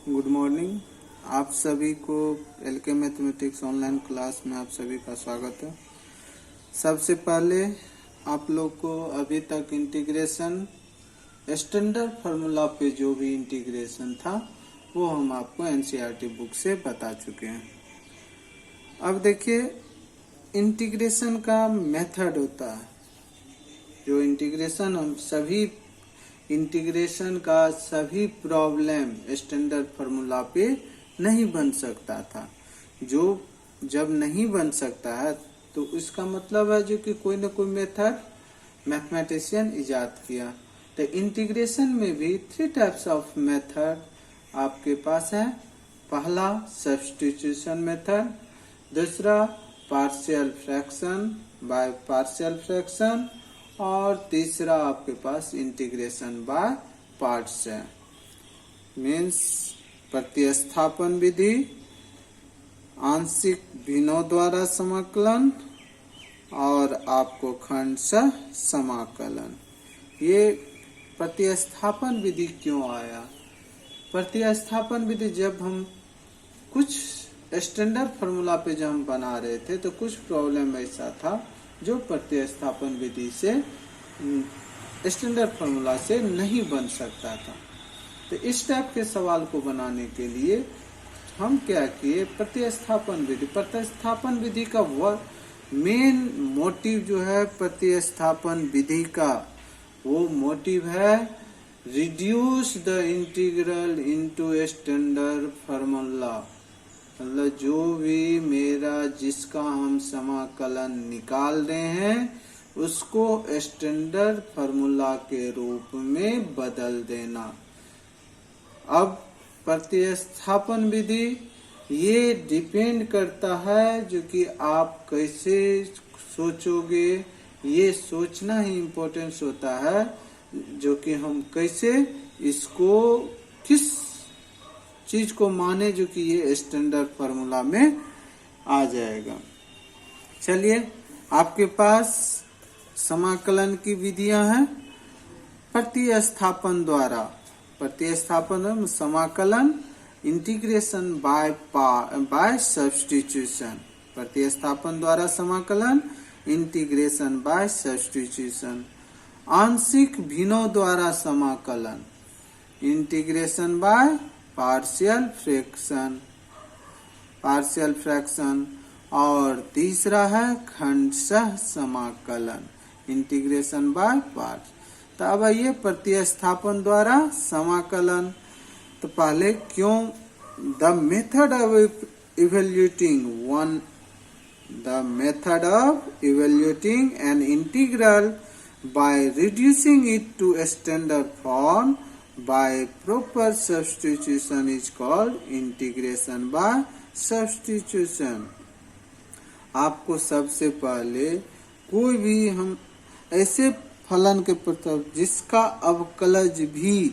Good morning. आप सभी को एलके मैथमेटिक्स ऑनलाइन क्लास में आप सभी का स्वागत है। सबसे पहले आप लोग को अभी तक इंटीग्रेशन स्टैंडर्ड फार्मूला पे जो भी इंटीग्रेशन था वो हम आपको एनसीईआरटी बुक से बता चुके हैं। अब देखिए, इंटीग्रेशन का मेथड होता है, जो इंटीग्रेशन हम सभी इंटीग्रेशन का सभी प्रॉब्लम स्टैंडर्ड फार्मूला पे नहीं बन सकता था। जो जब नहीं बन सकता है तो इसका मतलब है जो कि कोई न कोई मेथड मैथमेटिशियन इजाद किया। तो इंटीग्रेशन में भी 3 टाइप्स ऑफ मेथड आपके पास है। पहला सब्स्टिट्यूशन मेथड, दूसरा partial fraction by partial fraction, और तीसरा आपके पास इंटीग्रेशन बाय पार्ट्स है। मीन्स प्रतिस्थापन विधि, आंशिक भिन्नों द्वारा समाकलन और आपको खंडशः समाकलन। ये प्रतिस्थापन विधि क्यों आया? प्रतिस्थापन विधि जब हम कुछ स्टैंडर्ड फार्मूला पे जब हम बना रहे थे तो कुछ प्रॉब्लम ऐसा था जो प्रतिस्थापन विधि से स्टैंडर्ड फार्मूला से नहीं बन सकता था। तो इस टाइप के सवाल को बनाने के लिए हम क्या किए, प्रतिस्थापन विधि का वह मेन मोटिव जो है प्रतिस्थापन विधि का, वो मोटिव है reduce the integral into standard formula. मतलब जो भी मेरा जिसका हम समाकलन निकाल रहे हैं उसको स्टैंडर्ड फार्मूला के रूप में बदल देना। अब प्रतिस्थापन विधि ये डिपेंड करता है जो कि आप कैसे सोचोगे, ये सोचना ही इम्पोर्टेंस होता है, जो कि हम कैसे इसको किस चीज को माने जो कि ये स्टैंडर्ड फार्मूला में आ जाएगा। चलिए, आपके पास समाकलन की विधियां हैं। प्रतिस्थापन समाकलन, इंटीग्रेशन बाय सब्स्टिट्यूशन। प्रतिस्थापन द्वारा समाकलन, इंटीग्रेशन बाय सब्स्टिट्यूशन। आंशिक भिन्नों द्वारा समाकलन, इंटीग्रेशन बाय पार्शियल फ्रैक्शन। और तीसरा है खंडशः समाकलन, इंटीग्रेशन बाय पार्ट्स। तो अब आइए प्रतिस्थापन द्वारा समाकलन। तो पहले क्यों the method of evaluating an integral by reducing it to a standard form by proper substitution is called integration by substitution। आपको सबसे पहले कोई भी हम ऐसे फलन के प्रति जिसका अवकलज भी,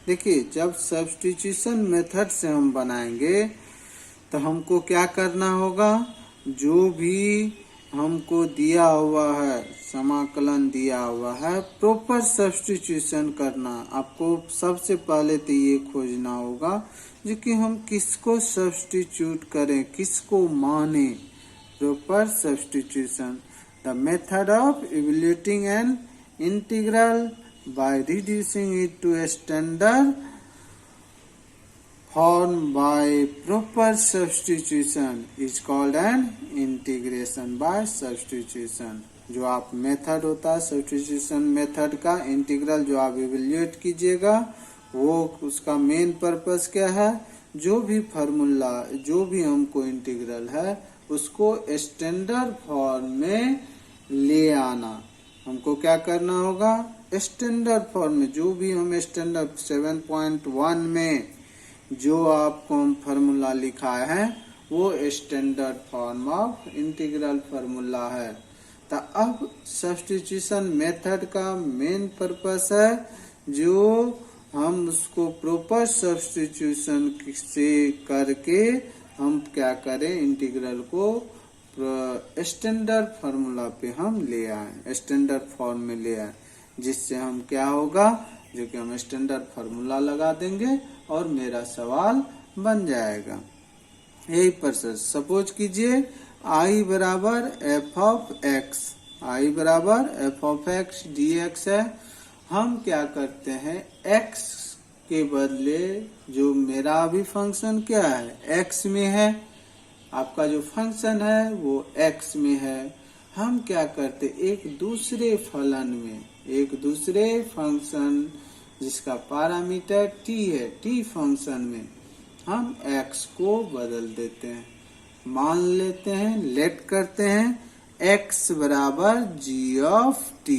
देखिए जब सब्स्टिट्यूशन मेथड से हम बनाएंगे तो हमको क्या करना होगा, जो भी हमको दिया हुआ है समाकलन दिया हुआ है प्रॉपर सब्स्टिट्यूशन करना। आपको सबसे पहले तो ये खोजना होगा जो कि हम किसको सब्स्टिट्यूट करें, किसको माने। Proper substitution, the method of evaluating an integral by reducing it to a standard form by proper substitution is called an integration by substitution। जो आप मेथड होता है सब्स्टिट्यूशन मेथड का, इंटीग्रल जो आप इवेल्युएट कीजिएगा वो उसका मेन पर्पस क्या है, जो भी फार्मूला जो भी हमको इंटीग्रल है उसको स्टैंडर्ड फॉर्म में ले आना। हमको क्या करना होगा, स्टैंडर्ड फॉर्म में जो भी हम स्टैंडर्ड 7.1 में जो आपको फार्मूला लिखा है वो standard form of integral formula है। तो अब सब्स्टिट्यूशन मेथड का मेन पर्पस है जो हम उसको प्रॉपर सब्स्टिट्यूशन से करके हम क्या करें, इंटीग्रल को स्टैंडर्ड फार्मूला पे हम ले आए, स्टैंडर्ड फॉर्म में ले आए, जिससे हम क्या होगा, जो कि हम स्टैंडर्ड फार्मूला लगा देंगे और मेरा सवाल बन जाएगा। यही प्रोसेस। सपोज कीजिए i बराबर एफ ऑफ एक्स, आई बराबर F of x D x है। हम क्या करते हैं, x के बदले जो मेरा अभी फंक्शन क्या है x में है, आपका जो फंक्शन है वो x में है। हम क्या करते, एक दूसरे फलन में, एक दूसरे फंक्शन जिसका पैरामीटर t है, t फंक्शन में हम x को बदल देते हैं। मान लेते हैं, लेट करते हैं x बराबर g ऑफ t,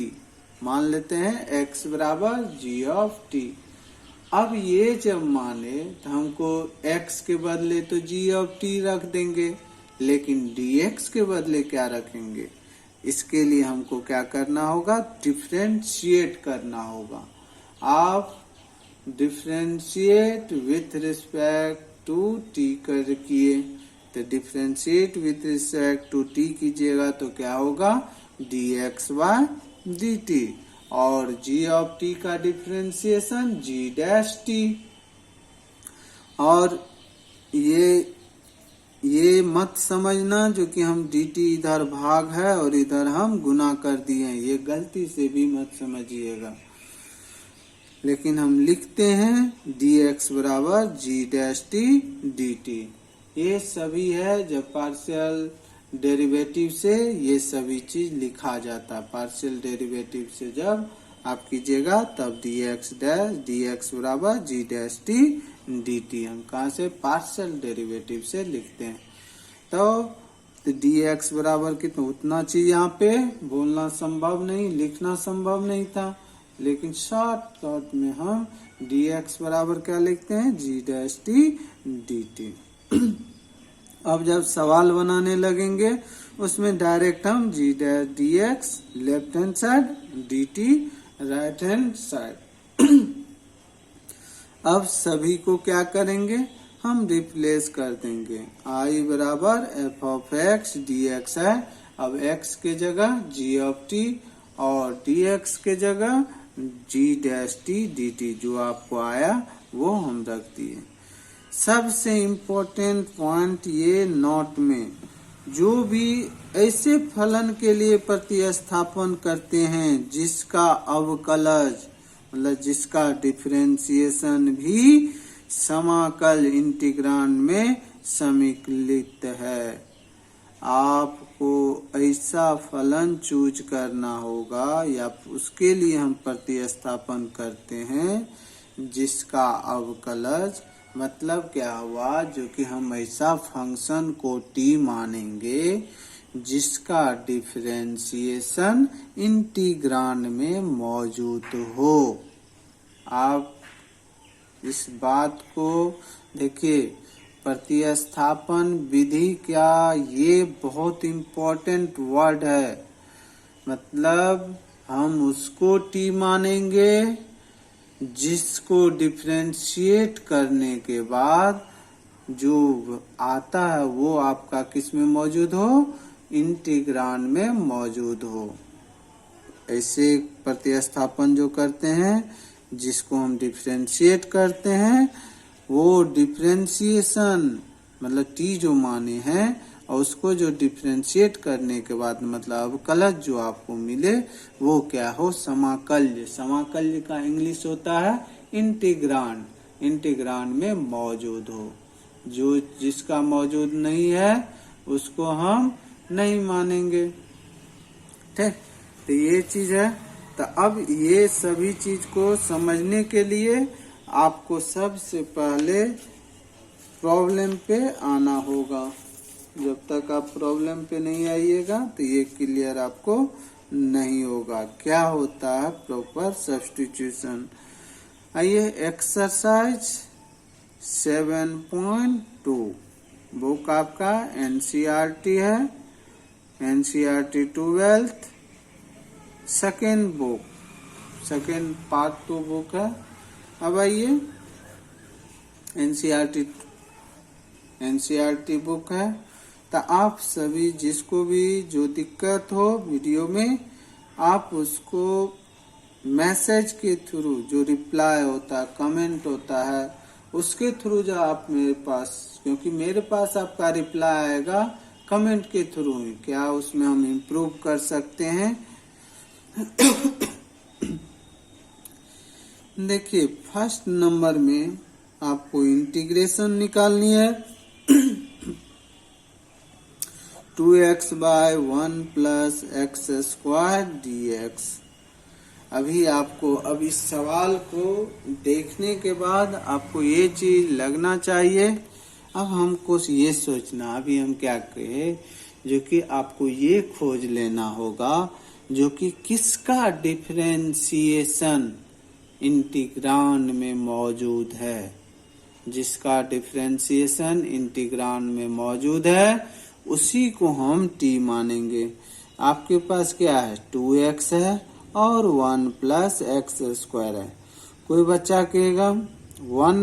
मान लेते हैं x बराबर g ऑफ t। अब ये जब माने तो हमको x के बदले तो g ऑफ t रख देंगे, लेकिन dx के बदले क्या रखेंगे, इसके लिए हमको क्या करना होगा, डिफरेंशिएट करना होगा। आप differentiate with respect to t कर किए, तो differentiate with respect to t कीजिएगा तो क्या होगा, dx बाय dt, और g ऑफ t का डिफरेंशिएशन g डैश t। और ये मत समझना जो कि हम dt इधर भाग है और इधर हम गुना कर दिए, ये गलती से भी मत समझिएगा। लेकिन हम लिखते हैं dx बराबर g डैश t dt। ये सभी है जब पार्शियल डेरिवेटिव से ये सभी चीज लिखा जाता है। पार्शियल डेरिवेटिव से जब आप कीजिएगा तब dx बराबर g डैश t dt हम कहाँ से, पार्शियल डेरिवेटिव से लिखते हैं। तो dx बराबर कितना, उतना चीज यहाँ पे बोलना संभव नहीं, लिखना संभव नहीं था, लेकिन शॉर्टकट में हम dx बराबर क्या लिखते हैं, g डैश t dt। अब जब सवाल बनाने लगेंगे उसमें डायरेक्ट हम g dash dx left hand side, dt right hand side. अब सभी को क्या करेंगे, हम रिप्लेस कर देंगे। i बराबर एफ ऑफ एक्स dx है, अब x के जगह g ऑफ t और dx के जगह g डैश t dt, जो आपको आया वो हम रख दिए। सबसे इम्पोर्टेंट पॉइंट ये नोट में, जो भी ऐसे फलन के लिए प्रतिस्थापन करते हैं जिसका अवकलज मतलब जिसका डिफरेंशिएशन भी समाकल इंटीग्रांड में समीकलित है, आपको ऐसा फलन चूज करना होगा या उसके लिए हम प्रतिस्थापन करते हैं जिसका अवकलज मतलब क्या हुआ, जो कि हम ऐसा फंक्शन को t मानेंगे जिसका डिफरेंशिएशन इंटीग्रांड में मौजूद हो। आप इस बात को देखिए, प्रतिस्थापन विधि क्या, ये बहुत इम्पोर्टेंट वर्ड है। मतलब हम उसको t मानेंगे जिसको डिफरेंशिएट करने के बाद जो आता है वो आपका किस में मौजूद हो, इंटीग्रांड में मौजूद हो। ऐसे प्रतिस्थापन जो करते हैं जिसको हम डिफरेंशिएट करते हैं, वो डिफरेंशिएशन मतलब t जो माने हैं और उसको जो डिफरेंशिएट करने के बाद मतलब अवकलज जो आपको मिले वो क्या हो, समाकल्य। समाकल्य का इंग्लिश होता है इंटीग्रांड, इंटीग्रांड में मौजूद हो। जो जिसका मौजूद नहीं है उसको हम नहीं मानेंगे। ठीक, तो ये चीज है। तो अब ये सभी चीज को समझने के लिए आपको सबसे पहले प्रॉब्लम पे आना होगा। जब तक आप प्रॉब्लम पे नहीं आइएगा तो ये क्लियर आपको नहीं होगा क्या होता है प्रॉपर सब्स्टिट्यूशन। आइए एक्सरसाइज 7.2 बुक आपका एनसीईआरटी है, NCERT 12th second book, second part 2 book है। अब आइए एनसीईआरटी बुक है। तो आप सभी जिसको भी जो दिक्कत हो वीडियो में, आप उसको मैसेज के थ्रू जो रिप्लाई होता है, कमेंट होता है, उसके थ्रू जो आप मेरे पास, क्योंकि मेरे पास आपका रिप्लाई आएगा कमेंट के थ्रू ही, क्या उसमें हम इम्प्रूव कर सकते हैं। देखिए फर्स्ट नंबर में आपको इंटीग्रेशन निकालनी है 2x by 1 plus x square dx। अभी आपको अब इस सवाल को देखने के बाद आपको ये चीज लगना चाहिए। अब हमको ये सोचना, अभी हम क्या करें, जो कि आपको ये खोज लेना होगा जो कि किसका डिफरेंशिएशन इंटीग्रांड में मौजूद है। जिसका डिफरेंशिएशन इंटीग्रांड में मौजूद है उसी को हम t मानेंगे। आपके पास क्या है, 2x है और 1 प्लस एक्स स्क्वायर है। कोई बच्चा कहेगा 1,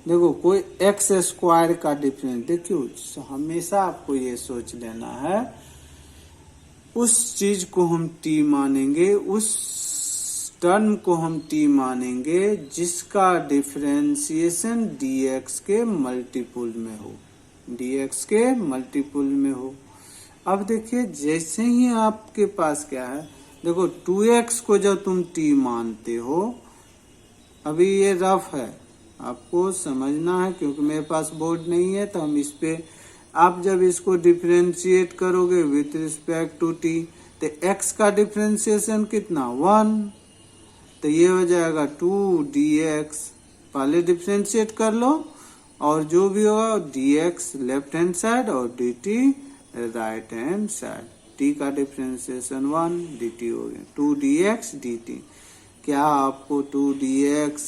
देखो कोई एक्स स्क्वायर का डिफरेंस, देखियो हमेशा आपको ये सोच लेना है उस चीज को हम t मानेंगे, उस टर्म को हम t मानेंगे जिसका डिफरेंशिएशन dx के मल्टीपुल में हो, dx के मल्टीपुल में हो। अब देखिए जैसे ही आपके पास क्या है, देखो 2x को जब तुम t मानते हो, अभी ये रफ है आपको समझना है क्योंकि मेरे पास बोर्ड नहीं है, तो हम इस पे आप जब इसको डिफरेंशिएट करोगे विथ रिस्पेक्ट टू t, तो x का डिफरेंशिएशन कितना 1, तो ये हो जाएगा 2dx। पहले डिफरेंशिएट कर लो और जो भी होगा dx लेफ्ट हैंड साइड और dt right hand side. t का डिफरेंशिएशन 1, dt हो गया 2dx dt। क्या आपको 2dx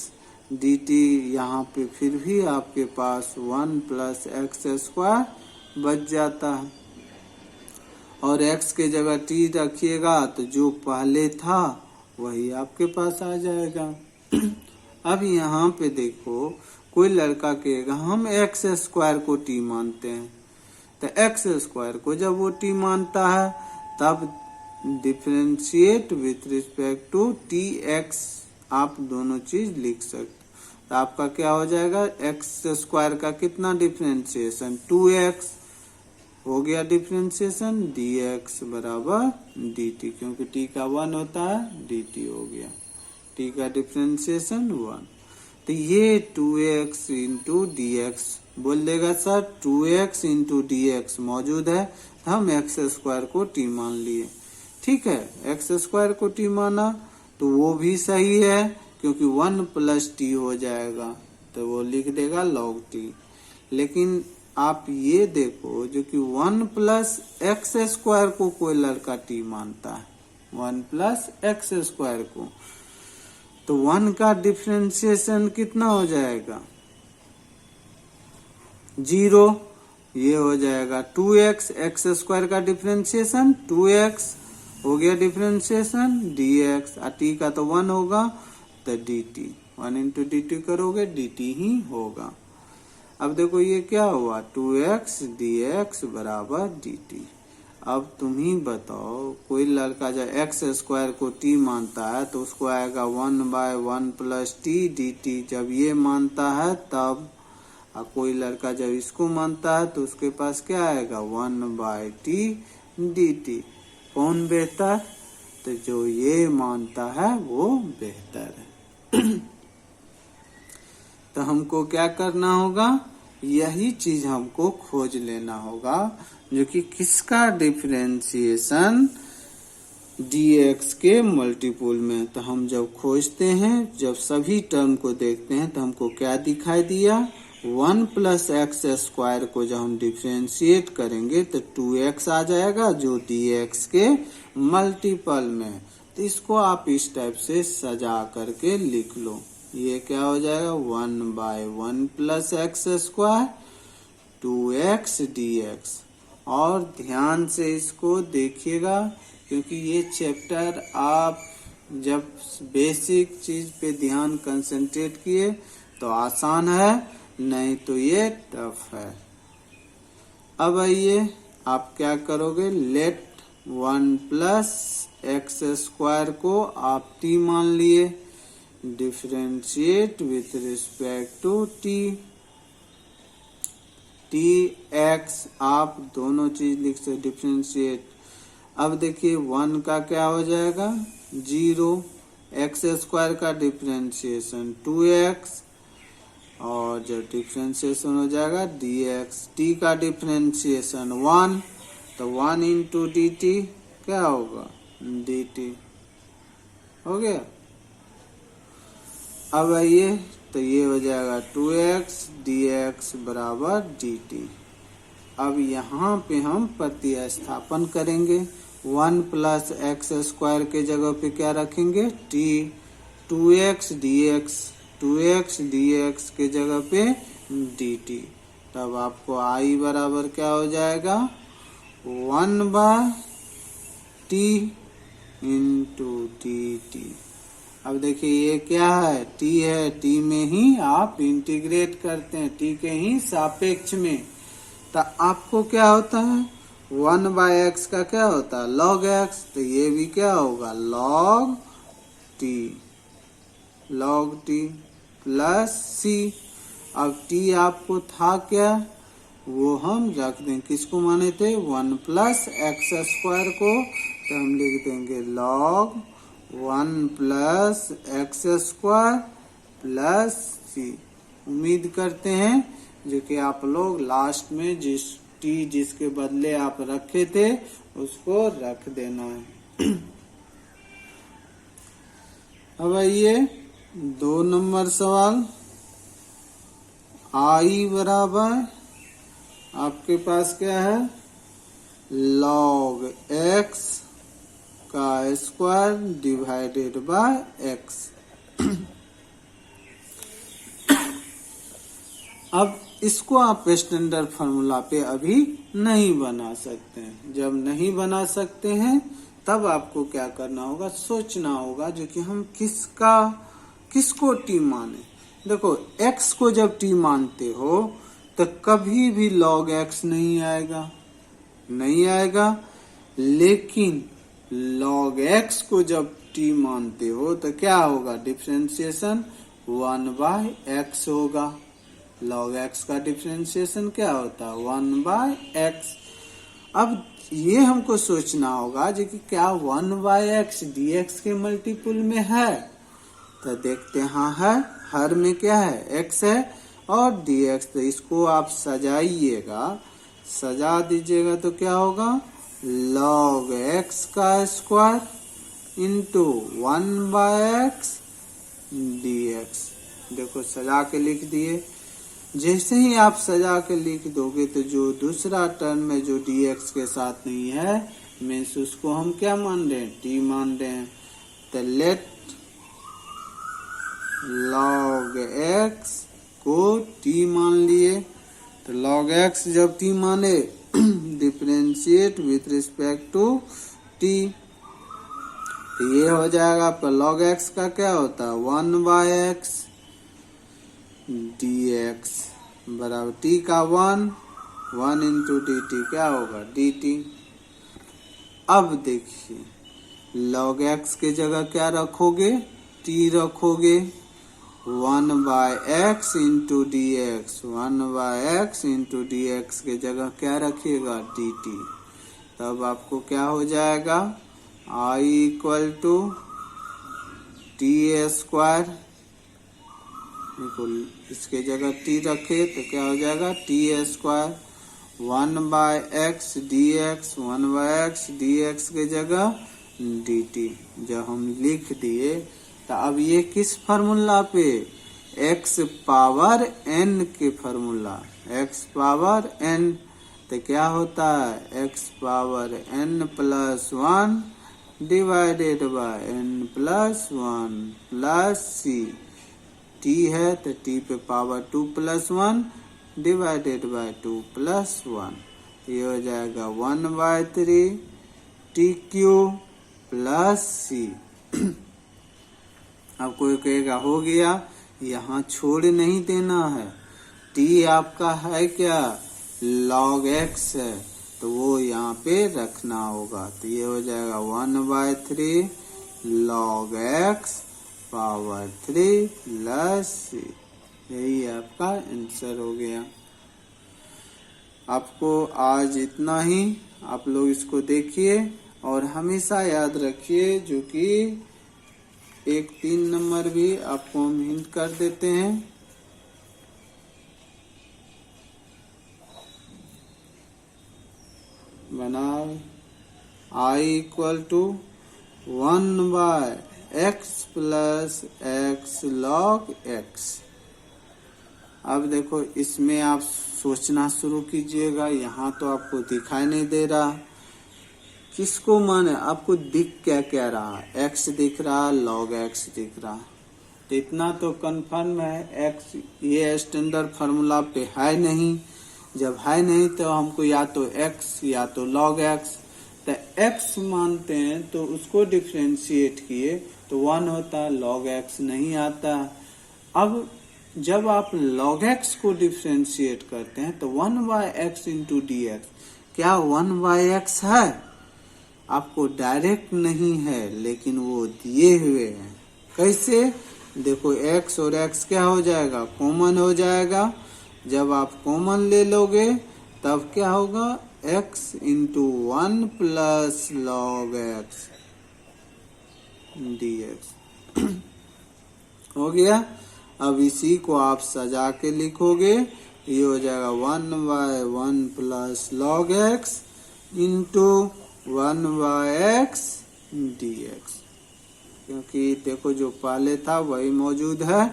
dt यहाँ पे फिर भी आपके पास 1 प्लस एक्स स्क्वायर बच जाता है, और x के जगह t रखिएगा तो जो पहले था वही आपके पास आ जाएगा। अब यहाँ पे देखो कोई लड़का कहेगा हम एक्स स्क्वायर को t मानते हैं, तो एक्स स्क्वायर को जब वो t मानता है तब differentiate with respect to tx, आप दोनों चीज लिख सकते। तो आपका क्या हो जाएगा, एक्स स्क्वायर का कितना डिफरेंशिएशन 2x हो गया डिफरेंशिएशन dx बराबर dt, क्योंकि t का 1 होता है dt हो गया, t का डिफरेंशिएशन 1। तो ये 2x इंटू dx बोल देगा सर 2x इंटू dx मौजूद है, तो हम एक्स स्क्वायर को t मान लिए। ठीक है, एक्स स्क्वायर को t माना तो वो भी सही है क्योंकि 1 प्लस t हो जाएगा, तो वो लिख देगा log t। लेकिन आप ये देखो जो कि 1 प्लस एक्स स्क्वायर को कोई लड़का t मानता है, 1 प्लस एक्स स्क्वायर को, तो 1 का डिफरेंशिएशन कितना हो जाएगा 0, ये हो जाएगा 2x, एक्स स्क्वायर का डिफरेंशिएशन 2x हो गया डिफरेंशिएशन dx, t का तो 1 होगा तो dt, 1 इंटू dt करोगे dt ही होगा। अब देखो ये क्या हुआ 2x dx बराबर dt। अब तुम ही बताओ कोई लड़का जब एक्स स्क्वायर को t मानता है तो उसको आएगा 1 बाय 1 प्लस t dt, जब ये मानता है तब। और कोई लड़का जब इसको मानता है तो उसके पास क्या आएगा 1 बाय t dt। कौन बेहतर, तो जो ये मानता है वो बेहतर है। तो हमको क्या करना होगा, यही चीज हमको खोज लेना होगा जो कि किसका डिफरेंशिएशन dx के मल्टीपुल में। तो हम जब खोजते हैं, जब सभी टर्म को देखते हैं तो हमको क्या दिखाई दिया 1 प्लस एक्स स्क्वायर को जब हम डिफरेंशिएट करेंगे तो 2x आ जाएगा जो dx के मल्टीपल में। तो इसको आप इस टाइप से सजा करके लिख लो, ये क्या हो जाएगा 1 by 1 plus x square 2x dx। और ध्यान से इसको देखिएगा क्योंकि ये चैप्टर आप जब बेसिक चीज पे ध्यान कंसंट्रेट किए तो आसान है, नहीं तो ये टफ है। अब आइए आप क्या करोगे, लेट 1 प्लस एक्स स्क्वायर को आप t मान लिए, differentiate with respect to t. T x आप दोनों चीज लिख सकते डिफरेंशिएट। अब देखिए 1 का क्या हो जाएगा 0, एक्स स्क्वायर का डिफरेंशिएशन 2x, और जब डिफरेंशिएशन हो जाएगा dx, t का डिफरेंशिएशन 1, तो 1 इंटू डी टी क्या होगा dt। हो गया। अब आइए तो ये हो जाएगा 2x dx बराबर dt। अब यहाँ पे हम प्रतिस्थापन करेंगे। 1 प्लस एक्स स्क्वायर के जगह पे क्या रखेंगे t, 2x dx के जगह पे dt। तब आपको i बराबर क्या हो जाएगा 1 बाय टी इंटू dt। अब देखिए ये क्या है t है, t में ही आप इंटीग्रेट करते हैं, t के ही सापेक्ष में। तो आपको क्या होता है 1 बाय एक्स का क्या होता है log x, तो ये भी क्या होगा log t प्लस c। अब t आपको था क्या वो हम रख दें, किसको माने थे 1 प्लस एक्स स्क्वायर को, तो हम लिख देंगे log 1 plus x square plus c। उम्मीद करते हैं जो कि आप लोग लास्ट में जिसके बदले आप रखे थे उसको रख देना है। अब आइए 2 नंबर सवाल। i बराबर आपके पास क्या है log x का स्क्वायर डिवाइडेड बाय x। अब इसको आप स्टैंडर्ड फार्मूला पे अभी नहीं बना सकते हैं। जब नहीं बना सकते हैं तब आपको क्या करना होगा सोचना होगा जो कि हम किसको टी माने। देखो x को जब टी मानते हो तो कभी भी log x नहीं आएगा, लेकिन log x को जब t मानते हो तो क्या होगा डिफरेंशिएशन 1 बाय x होगा। log x का डिफरेंशिएशन क्या होता है 1 बाय x। अब ये हमको सोचना होगा जो कि क्या 1 बाय x dx के मल्टीपुल में है, तो देखते हैं हाँ है, हर में क्या है x है और dx, तो इसको आप सजाइएगा, सजा दीजिएगा तो क्या होगा log x का square into 1 by x dx। देखो सजा के लिख दिए। जैसे ही आप सजा के लिख दोगे तो जो दूसरा टर्म में जो dx के साथ नहीं है मीन्स उसको हम क्या मान रहे हैं t मान रहे हैं। तो लेट log x को t मान लिए, तो log x जब t माने differentiate with respect to t, तो ये हो जाएगा आपका log x का क्या होता है 1 बाय x dx बराबर t का 1 इंटू dt क्या होगा dt। अब देखिए log x के जगह क्या रखोगे t रखोगे 1 by x into dx, 1 by x into dx के जगह क्या रखिएगा dt। तब आपको क्या हो जाएगा i equal to t square, इसके जगह t रखे तो क्या हो जाएगा t square 1 by x dx, 1 by x dx के जगह dt। जब हम लिख दिए तो अब ये किस फार्मूला पे x पावर n के फार्मूला, x पावर n, तो क्या होता है x power n plus 1 divided by n plus 1 plus c। t है तो t पे power 2 plus 1 divided by 2 plus 1। ये हो जाएगा 1 by 3 t cube plus c। अब कोई कहेगा हो गया, यहाँ छोड़ नहीं देना है, t आपका है क्या log x है तो वो यहाँ पे रखना होगा। तो ये हो जाएगा 1 by 3 log x power 3 plus c. यही आपका आंसर हो गया। आपको आज इतना ही, आप लोग इसको देखिए और हमेशा याद रखिए, जो कि एक 3 नंबर भी आपको हम हिंट कर देते हैं। बनाओ I equal to 1/x plus x log x। अब देखो इसमें आप सोचना शुरू कीजिएगा। यहाँ तो आपको दिखाई नहीं दे रहा, किसको माने, आपको दिख क्या क्या रहा, x दिख रहा, log x दिख रहा। तो इतना तो कंफर्म है, x ये स्टैंडर्ड फार्मूला पे है नहीं। जब है नहीं तो हमको या तो x या तो log x, तो x मानते हैं तो उसको डिफरेंशिएट किए तो 1 होता, log x नहीं आता। अब जब आप log x को डिफरेंशिएट करते हैं तो 1/x इंटू डी एक्स, क्या 1/x है? आपको डायरेक्ट नहीं है, लेकिन वो दिए हुए हैं। कैसे? देखो x और x क्या हो जाएगा, कॉमन हो जाएगा। जब आप कॉमन ले लोगे तब क्या होगा, x into 1 plus log x dx हो गया। अब इसी को आप सजा के लिखोगे, ये हो जाएगा 1/1 plus log x into 1/x dx। क्योंकि देखो जो पहले था वही मौजूद है।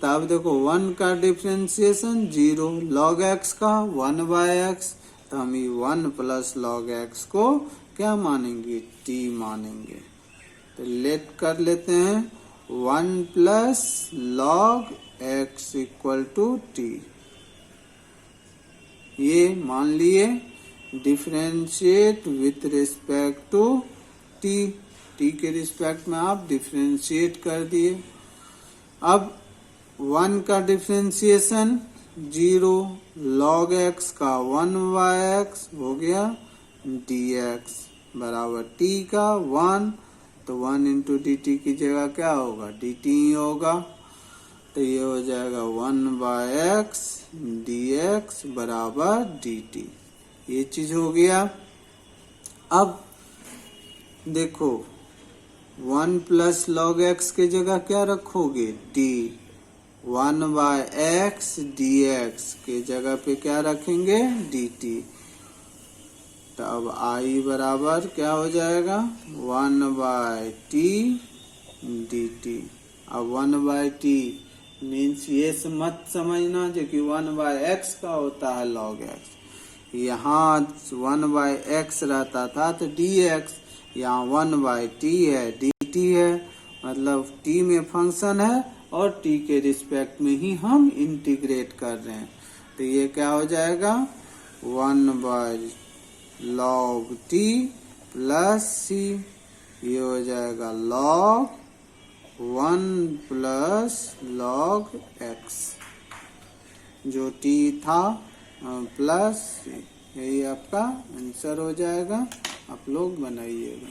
तब देखो 1 का डिफरेंशिएशन 0, log x का 1/x, तो हम ये 1 प्लस log x को क्या मानेंगे, t मानेंगे। तो लेट कर लेते हैं 1 plus log x equal to t। ये मान लिए differentiate with respect to t, t के रिस्पेक्ट में आप डिफरेंशिएट कर दिए। अब 1 का डिफरेंशिएशन 0, log x का 1/x हो गया dx बराबर t का 1, तो 1 इंटू डी टी की जगह क्या होगा, dt ही होगा। तो ये हो जाएगा 1/x dx बराबर dt। ये चीज हो गया। अब देखो 1 प्लस log x की जगह क्या रखोगे, d। 1/x dx के जगह पे क्या रखेंगे, dt। तो अब I बराबर क्या हो जाएगा, 1/t dt। अब 1/t मीन्स ये मत समझना जो कि 1/x का होता है log x। यहाँ 1/x रहता था तो dx, यहाँ 1/t है, dt है, मतलब t में फंक्शन है और t के रिस्पेक्ट में ही हम इंटीग्रेट कर रहे हैं। तो ये क्या हो जाएगा, 1/log t प्लस c। ये हो जाएगा log 1 प्लस log x, जो t था प्लस, यही आपका आंसर हो जाएगा। आप लोग बनाइएगा।